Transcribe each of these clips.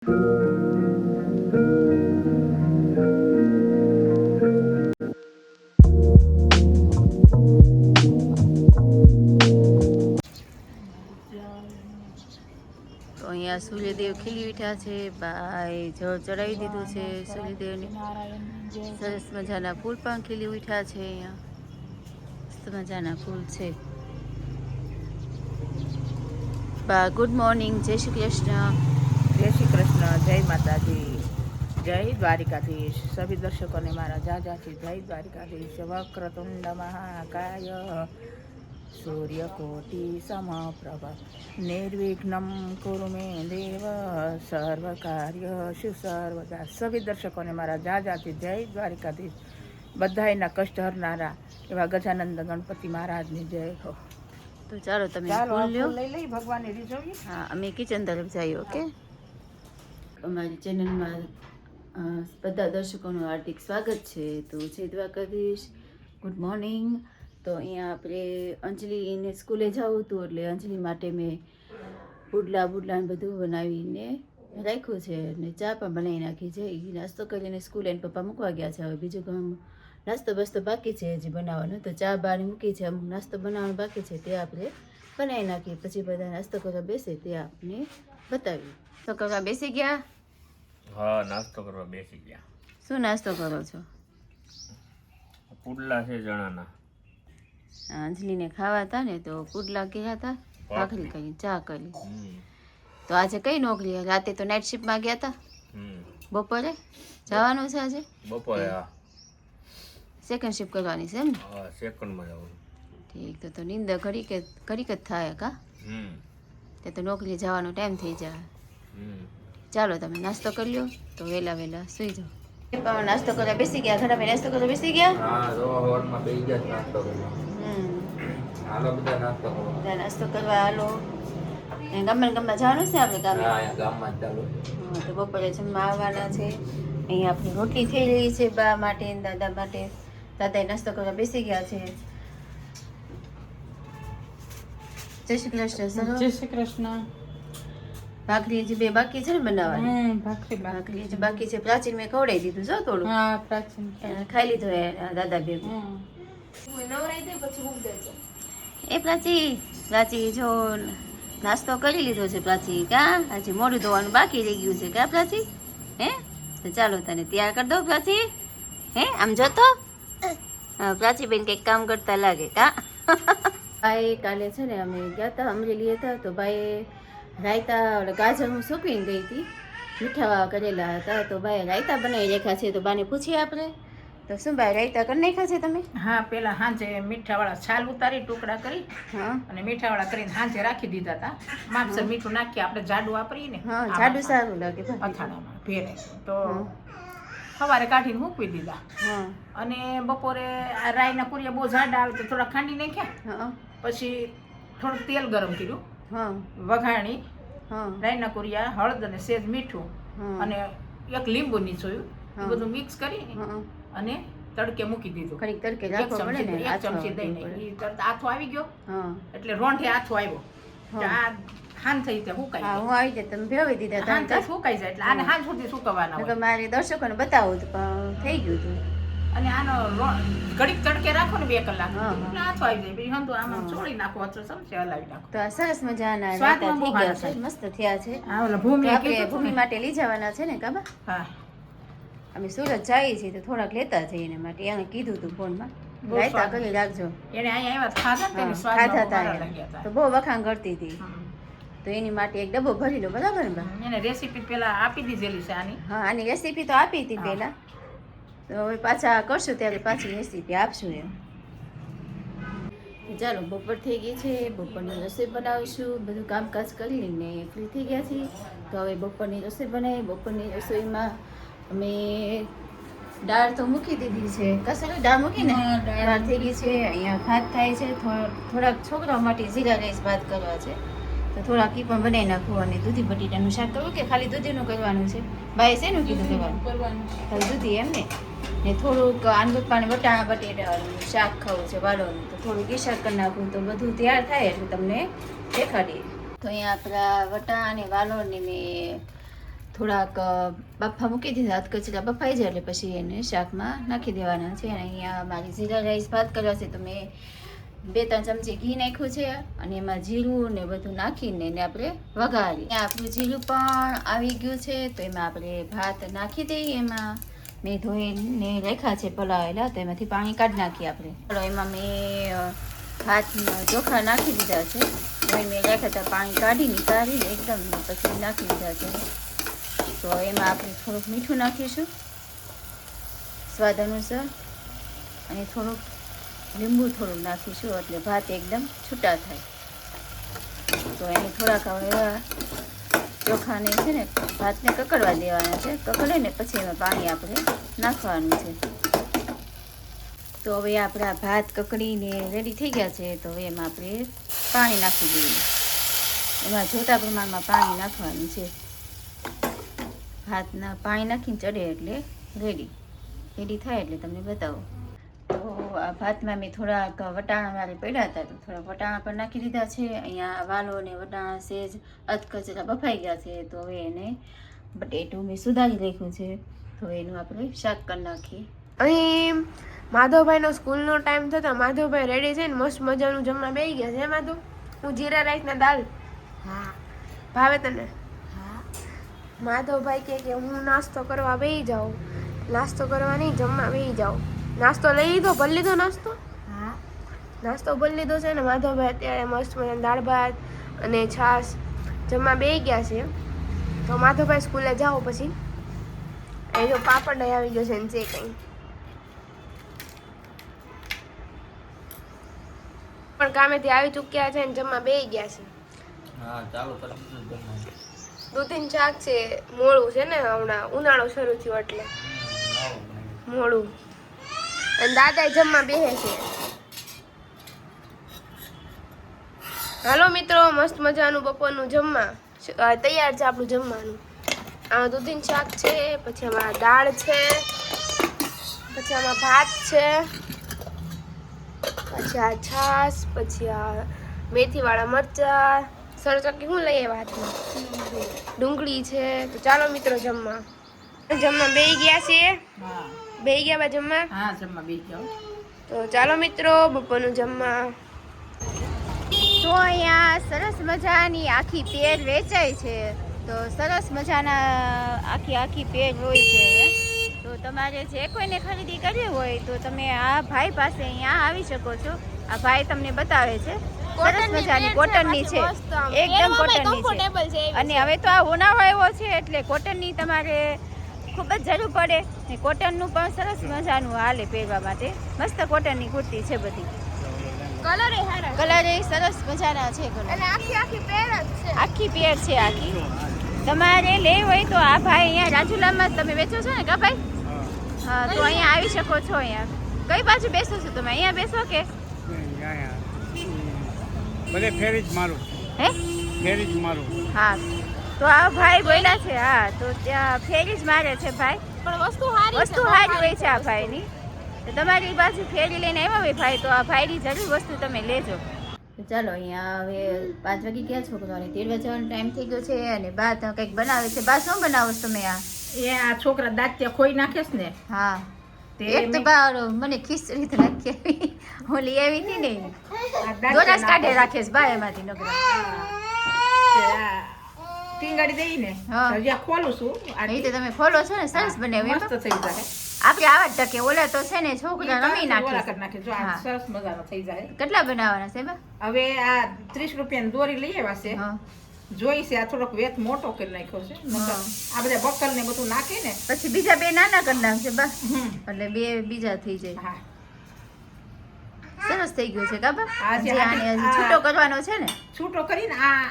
તો અહીંયા સૂર્યદેવ ખીલી ઉઠ્યા છે. ભાઈ જળ ચડાવી દીધું છે સૂર્યદેવને. સરસ મજાના ફૂલ પણ ખીલી ઉઠ્યા છે. અહીંયા મસ્ત મજાના ફૂલ છે. બા ગુડ મોર્નિંગ, જય શ્રી કૃષ્ણ. જય શ્રી કૃષ્ણ, જય માતાજી, જય દ્વારિકાધીશ. સભી દર્શકોને મારા જાજાથી જય દ્વારિકાધીશ. વક્રતુંડ મહાકાય સૂર્યકોટિ સમપ્રભ નિર્વિઘ્નમ કુરુ મે દેવ સર્વ કાર્યશુ સર્વદા. સભી દર્શકોને મારા જાજાથી જય દ્વારિકાધીશ. બધાયના કષ્ટ હરનારા એવા ગજાનંદ ગણપતિ મહારાજની જય હો. તો ચાલો તમે ચાલો ફૂલ લ્યો. લઈ લઈ ભગવાનને રીઝવીએ. હા, અમે કિચન તરફ જઈએ. ઓકે, અમારી ચેનલમાં બધા દર્શકોનું હાર્દિક સ્વાગત છે. તો જય દ્વારકાધીશ, ગુડ મોર્નિંગ. તો અહીંયા આપણે અંજલિને સ્કૂલે જવું હતું, એટલે અંજલિ માટે મેં પુડલા બધું બનાવીને રાખ્યું છે અને ચા પણ બનાવી નાખી છે. એ નાસ્તો કરીને સ્કૂલે એને પપ્પા મૂકવા ગયા છે. હવે બીજું કામ નાસ્તો બસ્તો બાકી છે હજી બનાવવાનો. તો ચા બાર મૂકી છે, અમુક નાસ્તો બનાવવાનો બાકી છે, તે આપણે બનાવી નાખીએ. પછી બધા નાસ્તો કરવા બેસે તે આપણે બતાવીએ. તો કરવા બેસી ગયા? હા, નાસ્તો કરવા બેસી ગયા. શું નાસ્તો કરો છો? પુડલા છે ચણાના. અંજલિને ખાવા હતા ને, તો પુડલા કર્યા હતા, ભાખરી કરી, ચા કરી. તો આજે કઈ નોકરી? રાતે તો નાઇટ શિફ્ટમાં ગયા હતા, બપોરે જવાનું છે આજે? બપોરે સેકન્ડ શિફ્ટ કરવાની છે એમ ને? સેકન્ડમાં જવાનું. ઠીક. તો નીંદર ઘડીક જ થાય કા? તે તો નોકરી જવાનો ટાઈમ થઈ જાય. ચાલો તમે નાસ્તો કરી લો, તો વહેલા સુઈ જાઓ. પણ નાસ્તો કરવા બેસી ગયા? ઘણા નાસ્તો કરવા બેસી ગયા? હા, સવારમાં બેસી ગયા નાસ્તો કરવા. હાલો બધા નાસ્તો કરવા. બધા નાસ્તો કરવા હાલો. ગામમાં જવાનું છે આપણે ગામે? હા, ગામમાં જ ચાલુ. હા, તો બપોરે જમવા આવવાના છે. અહીંયા આપણી રોટલી થઈ રહી છે બા માટે, દાદા માટે. દાદાએ નાસ્તો કરવા બેસી ગયા છે. જય શ્રી કૃષ્ણ સર. જય શ્રી કૃષ્ણ. ભાખરી હજી બે બાકી છે ને બનાવવાની? ભાખરી હજી બાકી છે. પ્રાચીન મેં ખવડાવી દીધું છે થોડું. હા, પ્રાચીન એને ખાઈ લીધું દાદા ભેગું. એ પ્રાચી જો નાસ્તો કરી લીધો છે પ્રાચી. કા હજી મોઢું ધોવાનું બાકી રહી ગયું છે કા પ્રાચી? હે, તો ચાલો તને તૈયાર કરી દો પ્રાચી. હે, આમ જોતો પ્રાચી બેન કંઈક કામ કરતા લાગે કા? ભાઈ કાલે છે ને અમે ગયા હતા, અમરેલી હતા. તો ભાઈ રાયતા ગાજર હું સૂકવીને ગઈ હતી, મીઠા કરેલા હતા. તો ભાઈ રાયતા બનાવી રાખ્યા છે. તો બાને પૂછીએ આપણે. તો શું ભાઈ રાયતા કરી નાખ્યા છે તમે? હા, પેલા હાંજે મીઠાવાળા છાલ ઉતારી ટુકડા કરી હા, અને મીઠાવાળા કરીને હાંજે રાખી દીધા હતા. માપસર મીઠું નાખી આપણે જાડું વાપરીએ ને હા, જાડું સારું લાગે ભાઈ. અથાણામાં ભેરે તો સવારે કાઢીને મૂકવી દીધા. હા અને બપોરે આ રાઈના પૂરિયા બહુ જાડા આવે તો થોડા ખાંડી નાખ્યા. હા પછી થોડું તેલ ગરમ કર્યું, હા વઘાણી હા રાઈના કુરિયા, હળદ અને સેજ મીઠું હા. અને એક લીંબુ નીચોયું, હા. એ બધું મિક્સ કરી હા. અને તડકે મૂકી દીધું. ઘડીક તડકે એક રાખવો પડે ને, ચમચી આથો દઈને પડે. ઈ તરત આથો આવી ગયો, હા એટલે રોંઢે આથો આવ્યો. હા. કે આ હાન થઈ તે સુકાઈ હા, જાય. હું આવી જાય તમે ભેવી દીધા હાન હતા. થઈ સુકાઈ જાય એટલે આને હાન સુધી સુકવવાના નકર હોય. મારે દર્શકોને બતાવું હતું પણ થઈ ગયું હતું. અને આનો ઘડીક તડકે રાખો ને 2 કલાક, હા, હા. એટલે આથો આવી જાય. પછી હંધું આમાં હા. ચોળી નાખો અથવા ચમચે હલાવી નાખો. તો આ સરસ મજાના સ્વાદમાં રાયતા થઈ ગયા બહુ સારા છે, થાય. મસ્ત થયા છે. આ ઓલા તો ભૂમિએ આપણે કીધું હતું ભૂમિ ને. માટે લઈ જવાના છે ને કાબા? હા, અમે સુરત જઈએ છીએ તો થોડાક લેતા જઈએ એના માટે. એને કીધું હતું ફોનમાં બહુ રાયતા સ્વાદ. કરી રાખજો. એને અહીંયા આવ્યા ખાધા ને હા, તેને સ્વાદમાં ખાધા બહુ હતા સારા એને. લાગ્યા હતા. તો બહુ વખાણ કરતી હતી. તો એની માટે એક ડબ્બો ભરી લો, બરાબર ને બા? એને રેસીપી પેલા આપી દીધેલી છે આની. હા, આની રેસીપી તો આપી હતી હા. પહેલા. તો હવે પાછા કરશું ત્યારે પાછી રેસીપી આપશું એમ. ચાલો બપોર થઈ ગઈ છે, બપોરની રસોઈ બનાવીશું. બધું કામકાજ કરીને ફ્રી થઈ ગયા છીએ. તો હવે બપોરની રસોઈ બનાવી. બપોરની રસોઈમાં અમે દાળ તો મૂકી દીધી છે. કસર દાળ મૂકીને દાળ થઈ ગઈ છે. અહીંયા ભાત થાય છે. થોડાક છોકરાઓ માટે જીરા રાઈસ ભાત કરવા છે. તો થોડાક ઈ પણ બનાવી નાખવું. અને દૂધી બટેટાનું શાક કરવું કે ખાલી દૂધીનું કરવાનું છે? બાએ શેનું કીધું કરવાનું? ખાલી દૂધી એમ ને? ને થોડુંક આંબા વટાણા બટેટાનું શાક ખાવું છે વાળવાનું. તો થોડુંક એ શાક કરી નાખું. તો બધું તૈયાર થાય એટલે તમને દેખાડીએ. તો અહીંયા આપણા વટાણા અને વાલોળને મેં થોડાક બાફા મૂકી દીધા, અધકચરા બફાઈ જાય એટલે પછી એને શાકમાં નાખી દેવાના છે. અને અહીંયા મારી જીરા રાઈસ ભાત કરવા છે તો મેં 2-3 ચમચી ઘી નાખ્યું છે અને એમાં જીરું ને બધું નાખીને એને આપણે વઘારી. આપણું જીરું પણ આવી ગયું છે તો એમાં આપણે ભાત નાખી દઈએ. એમાં મેં ધોઈને રાખ્યા છે પલાળેલા, તો એમાંથી પાણી કાઢી નાખીએ આપણે. એમાં મેં ભાતમાં ચોખા નાખી દીધા છે, ધોઈને રાખ્યા હતા, પાણી કાઢીને એકદમ પછી નાખી દીધા છે. તો એમાં આપણે થોડુંક મીઠું નાખીશું સ્વાદ અનુસાર અને થોડુંક લીંબુ નાખીશું એટલે ભાત એકદમ છૂટા થાય. તો એને થોડાક હવે ચોખાને છે ને ભાતને કકડવા દેવાના છે. કકડે ને પછી એમાં પાણી આપણે નાખવાનું છે. તો હવે આપણા ભાત કકડીને રેડી થઈ ગયા છે. તો હવે એમાં આપણે પાણી નાખી દઈએ. એમાં જોતા પ્રમાણમાં પાણી નાખવાનું છે. ભાતના પાણી નાખીને ચડે એટલે રેડી થાય એટલે તમને બતાવો. તો આ ભાતમાં મેં થોડાક વટાણા મારે પડ્યા હતા તો થોડાક વટાણા પણ નાખી દીધા છે. અહીંયા વાલો અને વટાણા સેજ અધકચરા બફાઈ ગયા છે. તો હવે એને બટેટું મેં સુધારી રાખ્યું છે. તો એનું આપણે શાક કરી નાખીએ. અહીં માધવભાઈનો સ્કૂલનો ટાઈમ થતા માધવભાઈ રેડી છે ને મસ્ત મજાનું જમવા બેસી ગયા છે. માધવ, હું જીરા રાઈસના દાલ. હા, ભાવે તને? હા. માધવભાઈ કહે કે હું નાસ્તો કરવા બેસી જાઉં. નાસ્તો કરવા નહીં, જમવા બેસી જાઉં. નાસ્તો લઈ લીધો? ભરી લીધો નાસ્તો? હા, નાસ્તો ભરી લીધો છે ને. માધવભાઈ અત્યારે મસ્ત મજાના દાળ ભાત અને છાશ જમવા બેસી ગયા છે. તો માધવભાઈ સ્કૂલે જાઓ પછી એ જો પાપડ આવી ગયો છે ને જે કંઈ પણ કામેથી આવી ચૂક્યા છે ને જમવા બેસી ગયા છે. હા ચાલો કરી દીધું. દૂધીનું શાક છે. મોડું છે ને, હમણાં ઉનાળો શરૂ થયો એટલે મોડું. અને દાદા જમવા બેસે છે. હાલો મિત્રો, મસ્ત મજાનું બપોરનું જમવા તૈયાર છે. આપણું જમવાનું આમાં દૂધીનું શાક છે, પછી આમાં દાળ છે, પછી આમાં ભાત છે, પછી આ છાશ, પછી આ મેથીવાળા મરચા, સરચકી શું લઈએ વાતમાં, ડુંગળી છે. તો ચાલો મિત્રો જમવા બેસી ગયા છીએ. બેસી ગયા બા જમવા? હા, જમવા બેસી જાઓ. તો ચાલો મિત્રો બપોરનું જમવા. તો અહીંયા સરસ મજાની આખી પેર વેચાય છે. તો સરસ મજાના આખી પેર હોય છે અહીંયા. તો તમારે જે કોઈને ખરીદી કરવી હોય તો તમે આ ભાઈ પાસે અહીંયા આવી શકો છો. આ ભાઈ તમને બતાવે છે. સરસ મજાની કોટનની છે, એકદમ કોટનની છે. અને હવે તો આ ઉનાળો આવ્યો છે એટલે કોટનની તમારે ખૂબ જ જરૂર પડે. ને કોટનનું પણ સરસ મજાનું હાલે પહેરવા માટે. મસ્ત કોટનની કુર્તી છે બધી. કલર એ સરસ મજાના છે. આખી પેર છે આખી. તમારે લેવી હોય તો આ ભાઈ અહીંયા રાજુલામાં તમે વેચો છો ને કા ભાઈ? હા, તો અહીંયા આવી શકો છો. અહીંયા કઈ બાજુ બેસો છો તમે? અહીંયા બેસો કે બધે ફેરી જ મારું. હે, ફેરી જ મારું. હા, તો આ ભાઈ બોલ્યા છે. હા, તો ત્યાં ફેરી જ મારે છે ભાઈ. પણ વસ્તુ સારી હોય છે આ ભાઈની. તો તમારી પાસે ફેરી લઈને આવ્યા હોય ભાઈ તો આ ભાઈની જરૂર વસ્તુ તમે લેજો. તો ચાલો અહીંયા હવે 5 વાગી ગયા, છોકરાઓને તેડવા જવાનો ટાઈમ થઈ ગયો છે. અને બા તો કંઈક બનાવે છે. બા શું બનાવો છો તમે? આ છોકરા દાંતિયા ખોઈ નાખે છે ને. હા, એક તો બા મને ખીચડી તો નાખી હું લઈ આવી હતી ને, દોરાસ કાઢે રાખે છે બા એમાંથી નકરા. ટીંગાડી દઈને જ્યાં ખોલું છું. અહીં તો તમે ખોલો છો ને, સરસ બનાવ્યું. મસ્ત થઈ જાય. આપણે આવા જ ટકે ઓલા તો છે ને છોકરા રમી નાખે. જો આ સરસ મજાનો થઈ જાય. કેટલા બનાવવાના છે બા? હવે આ 30 રૂપિયાની દોરી લઈ આવ્યા છે. હા, જોઈ છે. આ થોડોક વેત મોટો કરી નાખ્યો છે. આ બધા બકલ ને બધું નાખે ને પછી બીજા 2 નાના કરી નાખશે બા, એટલે 2 બીજા થઈ જાય. હા, સરસ થઈ ગયું છે કા બા? આજે આને હજી છૂટો કરવાનો છે ને. છૂટો કરીને આ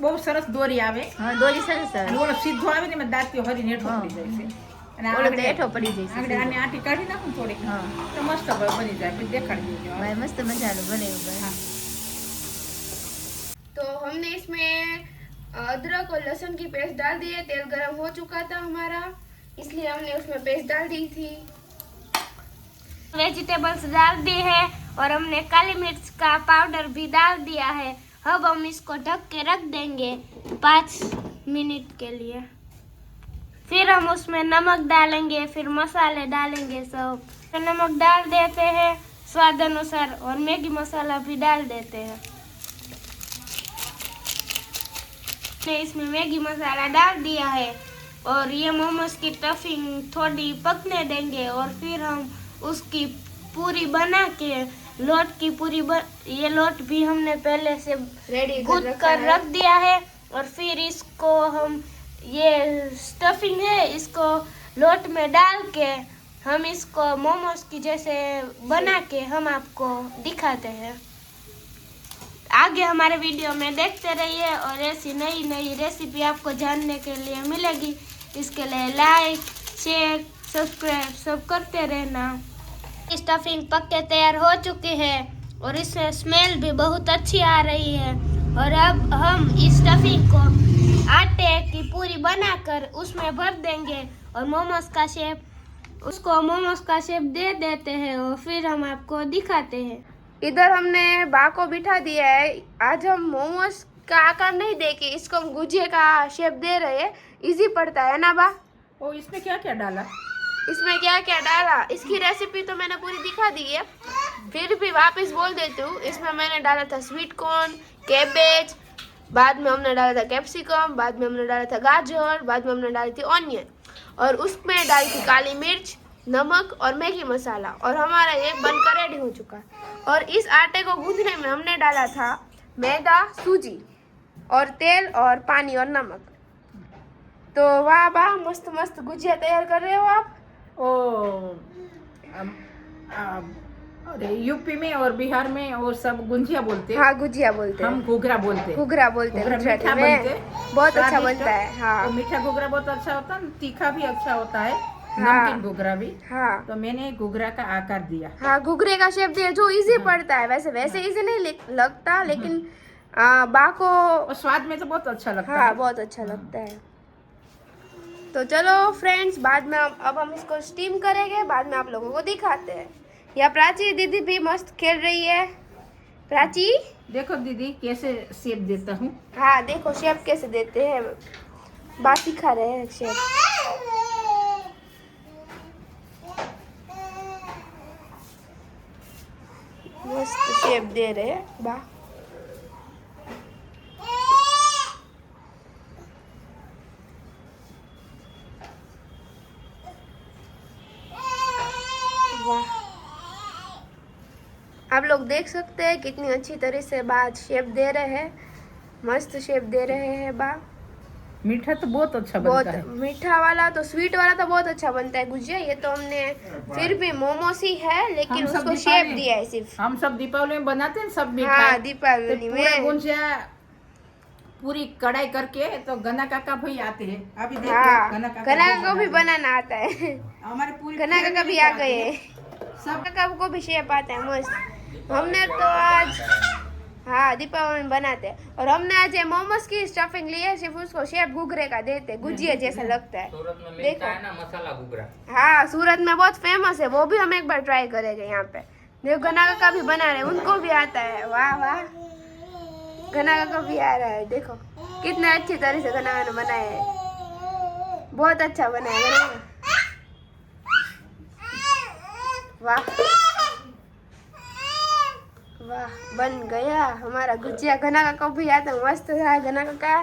બહુ સરસ દોરી આવે. હા, દોરી સરસ આવે. અને ઓલો સીધો આવે ને એમાં દાંતીઓ હરીને હેઠો પડી જાય છે. અને ઓલો તો હેઠો પડી જાય આગળ છે. આને આટી કાઢી નાખું થોડીક, હા, તો મસ્ત બની જાય. પછી દેખાડી દેજો. ભાઈ મસ્ત મજાનું બનાવ્યું ભાઈ. तो हमने इसमें अदरक और लहसुन की पेस्ट डाल दी है. तेल गरम हो चुका था हमारा, इसलिए हमने उसमें पेस्ट डाल दी थी. वेजिटेबल्स डाल दी है और हमने काली मिर्च का पाउडर भी डाल दिया है. अब हम इसको ढक के रख देंगे 5 मिनट के लिए. फिर हम उसमें नमक डालेंगे, फिर मसाले डालेंगे सब। तो नमक डाल देते हैं स्वाद अनुसार और मैगी मसाला भी डाल देते हैं। इसमें मैगी मसाला डाल दिया है और ये मोमोज की स्टफिंग थोड़ी पकने देंगे और फिर हम उसकी पूरी बना के लोट की पूरी ये लोट भी हमने पहले से रेडी गूंथ कर रख दिया है और फिर इसको हम ये स्टफिंग है इसको लोट में डाल के हम इसको मोमोज की जैसे बना के हम आपको दिखाते हैं। आगे हमारे वीडियो में देखते रहिए और ऐसी नई नई रेसिपी आपको जानने के लिए मिलेगी। इसके लिए लाइक शेयर सब्सक्राइब सब करते रहना। स्टफिंग पक के तैयार हो चुकी है और इसमें स्मेल भी बहुत अच्छी आ रही है। और अब हम इस स्टफिंग को आटे की पूरी बनाकर उसमें भर देंगे और मोमोज का शेप दे देते हैं और फिर हम आपको दिखाते हैं। इधर हमने बा को बिठा दिया है। आज हम मोमोज का आकार नहीं देके इसको हम गुजिया का शेप दे रहे हैं। इजी पड़ता है ना बा? ओ इसमें क्या क्या डाला? इसमें क्या क्या डाला इसकी रेसिपी तो मैंने पूरी दिखा दी है, फिर भी वापस बोल देती हूँ। इसमें मैंने डाला था स्वीट कॉर्न, कैबेज, बाद में हमने डाला था कैप्सिकम, बाद में हमने डाला था गाजर, बाद में हमने डाली थी ऑनियन और उसमें डाली थी काली मिर्च, नमक और मैगी मसाला और हमारा ये बनकर रेडी हो चुका है। और इस आटे को गूंथने में हमने डाला था मैदा, सूजी और तेल और पानी और नमक। तो वाह वाह मस्त मस्त गुजिया तैयार कर रहे हो आप। अरे यूपी में और बिहार में और सब गुंजिया बोलते हैं। हाँ गुजिया बोलते हैं, हम घुघरा बोलते हैं। घुघरा बोलते हैं घुघरा गुजराती मीठा में। बनते हैं, बहुत अच्छा स्वादिष्ट। बनता है। हाँ और मीठा घुघरा बहुत अच्छा होता है, तीखा भी अच्छा होता है, हाँ। नमकीन घुघरा भी। हाँ तो मैंने घुघरा का आकार दिया। हाँ घुघरे का शेप दिया जो इजी पड़ता है। वैसे इजी नहीं लगता लेकिन बा को और स्वाद में तो बहुत अच्छा लगता हाँ है। बहुत अच्छा लगता है। तो चलो फ्रेंड्स बाद में अब हम इसको स्टीम करेंगे, बाद में आप लोगों को दिखाते हैं। यहाँ प्राची दीदी भी मस्त खेल रही है। प्राची देखो दीदी कैसे शेप देता हूँ। हाँ देखो शेप कैसे देते हैं, बात सिखा रहे हैं शेप। मस्त शेप दे रहे हैं बा। वाह आप लोग देख सकते हैं कितनी अच्छी तरह से बा शेप दे रहे हैं, मस्त शेप दे रहे हैं बा। मीठा तो बहुत अच्छा बहुत बनता है। मीठा वाला तो स्वीट वाला तो बहुत अच्छा बनता है गुजिया। ये तो हमने फिर भी मोमोस ही है लेकिन हम सब उसको शेप दीपावली- दिया है सिर्फ। हम सब दीपावली में बनाते हैं सब मीठा। हाँ तो दीपावली पूरा में। गुंजिया पूरी कढ़ाई करके तो गन्ना काका भाई आते हैं। अभी देखो हाँ गन्ना गन्ना काका को भी बनाना आता है। हमारे पूरी गन्ना काका भी आ गए हैं। सब काका को भी शेप आता है मस्त। हमने तो आज हाँ दीपावली में बनाते हैं और हमने आज ये मोमोज की स्टफिंग ली है, सिर्फ उसको शेप घुघरे का देते, गुजिया जैसा लगता है। सूरत में देखो। मिलता है ना मसाला घुघरा। हाँ सूरत में बहुत फेमस है, वो भी हम एक बार ट्राई करेंगे यहाँ पे। देखो गन्ना काका भी बना रहे हैं, उनको भी आता है। वाह वाह गन्ना काका भी आ रहा है। देखो कितना अच्छी तरह से गन्ना ने बनाया है, बहुत अच्छा बना है गन्ना का। वाह वाह बन गया हमारा गुजिया। गन्ना काका भी आता है, मस्त है गन्ना काका।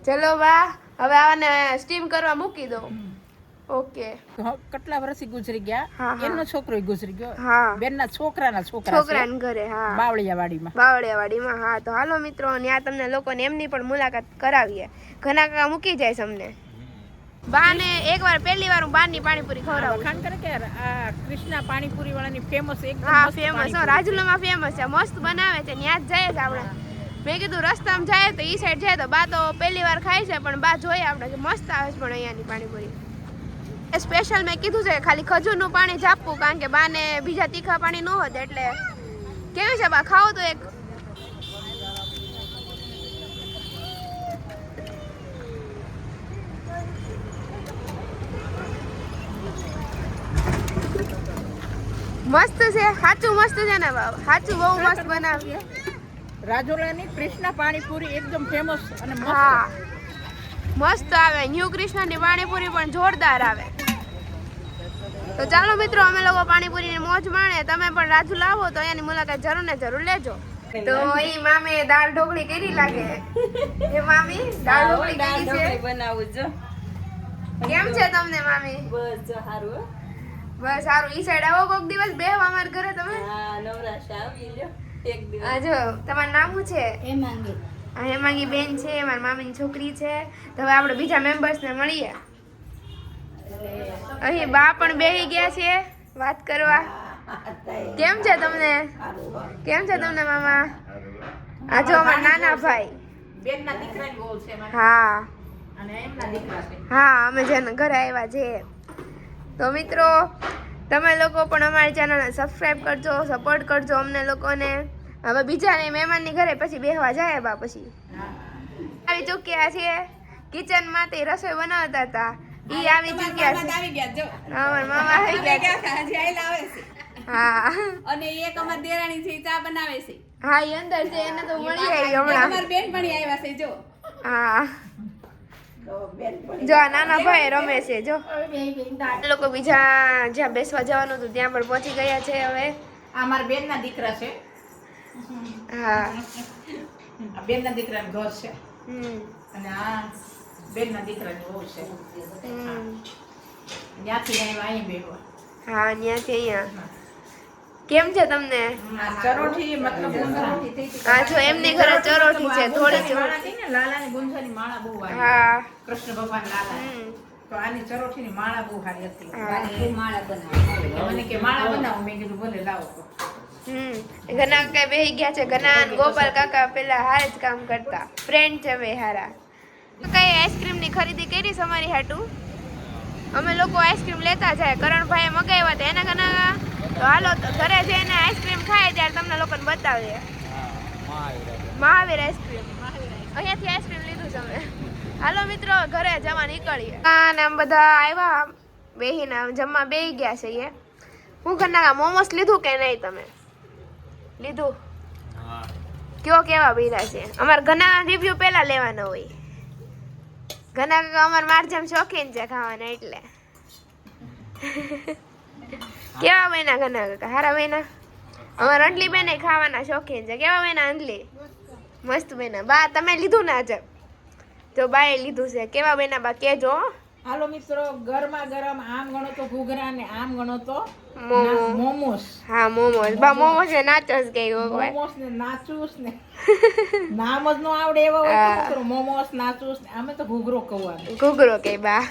चलो वाह હવે આને સ્ટીમ કરવા મૂકી દો। ઓકે કેટલા વર્ષથી ગુજરી ગયા હા, હા. એનો છોકરો ગુજરી ગયો હા બેનના છોકરાના છોકરા છોકરાને ઘરે હા બાવળિયાવાડીમાં। બાવળિયાવાડીમાં। હા તો હાલો મિત્રો ત્યાં તમને લોકોને એમની પણ મુલાકાત કરાવીએ। ઘણા કાકા મૂકી જાય અમને। બાને એકવાર પહેલી વાર હું બારની પાણીપુરી ખવડાવું। વખાણ કરે કે આ કૃષ્ણા પાણીપુરી વાળાની ફેમસ એકદમ હા મસ્ત ફેમસ પાણીપુરી. રાજુલામાં ફેમસ છે, મસ્ત બનાવે છે, ત્યાં જ જાય છે આપણે। મેં કીધું રસ્તામાં જાય તો ઈ સાઈડ જાય તો બા તો પહેલી વાર ખાય છે પણ બા જોઈએ આપણે કે મસ્ત આવે છે પણ અહીંયાની પાણીપુરી। સ્પેશિયલ મેં કીધું છે ખાલી ખજૂરનું પાણી જ આપવું કારણ કે બાને બીજા તીખા પાણી ન હોત એટલે। કેવી છે બા ખાઓ તો એક। મસ્ત છે સાચું મસ્ત છે ને બા, સાચું બહુ મસ્ત બનાવ્યું। રાજુલાની કૃષ્ણા પાણીપુરી એકદમ ફેમસ અને મસ્ત। હા મસ્ત આવે. ન્યૂ કૃષ્ણની પાણીપુરી પણ જોરદાર આવે. તો ચાલો મિત્રો, અમે લોકો પાણીપુરીની મોજ માણે. તમે પણ રાજુ લાવો તો એની મુલાકાત જરૂર ને જરૂર લેજો. તો અહીં મામી દાળ ઢોકળી કરી લાગે. એ મામી દાળ ઢોકળી કરી છે. બનાવું જો. કેમ છે તમને મામી? બસ જો સારું. બસ સારું. ઈ સાઈડ આવો કોક દિવસ બેહવા અમારા ઘરે તમે. હા, નવરાશ આવી લ્યો એક દિવસ. આ જો તમારું નામ શું છે? હેમાંગી. આ હેમાંગી બેન છે, મારી મામીની છોકરી છે. તો હવે આપણે બીજા મેમ્બર્સને મળીએ. અહીં બા પણ બેહી ગયા છે વાત કરવા. કેમ છે તમને? કેમ છે તમને મામા? આ જો અમારા નાના ભાઈ. બેનના દીકરાની વહુ છે મારી. હા અને એમના દીકરા છે. હા, અમે જેને ઘરે આવ્યા છે. તો મિત્રો, તમે લોકો પણ અમારી ચેનલને સબસ્ક્રાઇબ કરજો, સપોર્ટ કરજો અમને લોકોને. હવે બીજાને મહેમાનની ઘરે પછી બેહવા જાય બા પછી આવી ચૂક્યા છે. કિચનમાંથી રસોઈ બનાવતા હતા, ઈ આવી ચૂક્યા છે. આવી ગયા જો. અમારા મામા આવી ગયા છે. હજી આયલા આવે છે. હા અને એક અમાર દેરાણી છે, ઈ ચા બનાવે છે. હા, ઈ અંદર છે, એને તો મળી આવી હમણાં. અમાર બેનપણી આવ્યા છે જો. હા, જો આ નાના ભાઈ રમે છે. જો લોકો બીજા જ્યાં બેસવા જવાનું હતું ત્યાં પણ પહોંચી ગયા છે હવે. આ મારા બેનના દીકરા છે. હા. આ બેનના દીકરાનું ઘર છે. હમ. અને આ બેનના દીકરાની વહુ છે. હમ. ત્યાંથી અહીં બેઠો. હા, ત્યાંથી અહીંયા. કેમ છે તમને? આ ચરોઠી મતલબ હા, જો એમની ઘરે ચરોઠી છે થોડી. માળા કઈ ને લાલાની ગુંજાની માળા બહુ આવી. હા. કૃષ્ણ ભગવાન લાલા. હમ. તો આની ચરોઠીની માળા બહુ સારી હતી. હા. માળા બનાવે. મને કે માળા બનાવો, મેં કીધું ભલે લાવો. ઘના કાકા બેહી ગયા છે. ઘના અને ગોપાલ કાકા પેલા હારે જ કામ કરતા ફ્રેન્ડ છે બે હારા. કઈ આઈસ્ક્રીમ ની ખરીદી કરી અમારી હાટુ? અમે લોકો આઈસ્ક્રીમ લેતા જાય. કરણભાઈએ મગાવ્યા હતા એના કના. તો હાલો તો ઘરે જઈને આઈસ્ક્રીમ ખાય ત્યારે તમને લોકોને બતાવીએ. મહાવીર આઈસ્ક્રીમ. અહીંયાથી આઈસ્ક્રીમ લીધું છે અમે. હાલો મિત્રો, ઘરે જવા નીકળીએ. અને આમ બધા આવ્યા બેહીને જમવા બેહી ગયા છે. એ હું ઘરના મોમોસ લીધું કે નહીં? તમે લીધું? કયો કેવા બીરા છે? અમારા ઘણા રિવ્યુ પહેલા લેવાના હોય. ઘણા કાકા અમારા મારજામ શોખીન છે ખાવાના એટલે. કેવા મહિના ઘણા કાકા? હારા મહિના. અમારા અંડલી બેન ખાવાના શોખીન છે. કેવા મહિના અંડલી? મસ્ત મહિના. બા તમે લીધું ને આજે? જો બાએ લીધું છે. કેવા મહિના બા કેજો. હાલો મિત્રો, ગરમા ગરમ આમ ગણો તો ઘૂઘરા ને આમ ગણો તો મોમોસ. હા, મોમોસ. બા મોમોસ ને નાચોસ કે મોમોસ ને નાચુસ ને નામ જ નો આવડે એવા હોય તો શું કરું? મોમોસ નાચુસ ને અમે તો ઘૂઘરો કહેવાનું. ઘૂઘરો કે બા.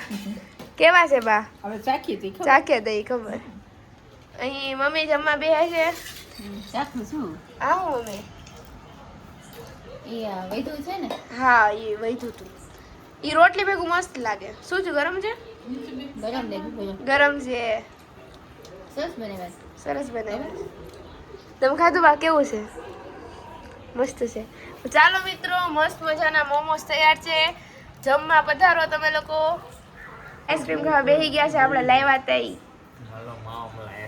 કેવા છે બા? હવે ચાખી હતી ખબર. ચાખે દઈ ખબર. અહીં મમ્મી જમવા બેહે છે. ચાખું છું. આવું મમ્મી. એ વૈધું છે ને. હા, એ વૈધું તું. ઈ રોટલી ભેગું મસ્ત લાગે. શું છે? ગરમ છે? ગરમ દેખું ગરમ છે. સરસ બનાવ્યા. સરસ બનાવ્યા. તમે ખાધું બા? કેવું છે? મસ્ત છે. ચાલો મિત્રો, મસ્ત મજાના મોમોસ તૈયાર છે. જમવા પધારો તમે લોકો. આઈસ્ક્રીમ ખાવા બેસી ગયા છે. આપણે લાવ્યા તઈ.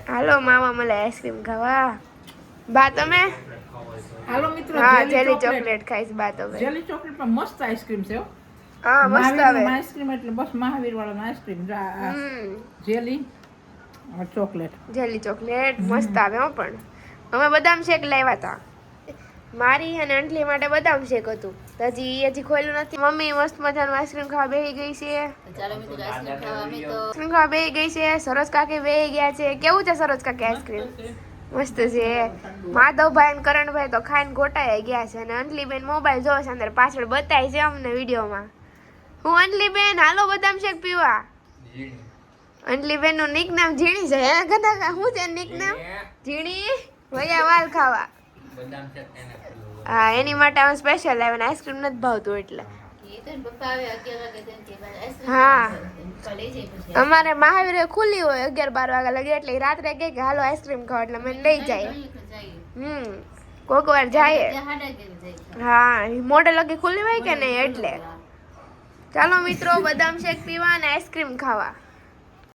હાલો મામા મળે આઈસ્ક્રીમ ખાવા. બા તમે? હાલો મિત્રો, હા, જેલી ચોકલેટ ખાઈશ બા તમે. જેલી ચોકલેટ પણ મસ્ત આઈસ્ક્રીમ છે. હા, મસ્ત આવે. આઈસ્ક્રીમ એટલે બસ મહાવીર વાળો ice cream. Jelly chocolate. Jelly chocolate મસ્ત આવે હો. પણ અમે બદામ શેક લાવ્યા હતા. મારી અને અંટલી માટે બદામ શેક હતું. હજી ખોલ્યું નથી. મમ્મી મસ્ત મજાનું આઈસ્ક્રીમ ખાવા બેસી ગઈ છે. ચાલો મિત્રો, આઈસ્ક્રીમ ખાવા અમે તો આઈસ્ક્રીમ ખાવા બેસી ગઈ છે. સરોજ કાકી બેસી ગયા છે. કેવું છે સરોજ કાકી આઈસ્ક્રીમ? મસ્ત છે. માધવભાઈ અને કરણભાઈ તો ખાઈને ગોટાઈ ગયા છે. અને અંટલી બેન મોબાઈલ જોવે છે. અંદર પાછળ બતાય છે અમને વિડીયોમાં. હું અંટલી બેન હાલો બદામ શેક પીવા. અંટલી બેન નું નિક નામ ઝીણી છે. હે ગધા? શું છે નિક નામ? ઝીણી વયા વાલ ખાવા. હા, એની માટે અમે સ્પેશિયલ લાવ્યા. આઈસ્ક્રીમ નથી ભાવતું એટલે. પપ્પા આવે 11 વાગે કે આઈસ્ક્રીમ. હા, લઈ જાય પછી. અમારે મહાવીરે ખુલ્લી હોય 11-12 વાગ્યા લગી. એટલે રાત્રે કહે કે હાલો આઈસ્ક્રીમ ખાવ એટલે મને લઈ જાય. કોક વાર જાય. હા, મોડે લગી ખુલ્લી હોય કે નહીં એટલે. ચાલો મિત્રો, બદામ શેક પીવા અને આઈસ્ક્રીમ ખાવા.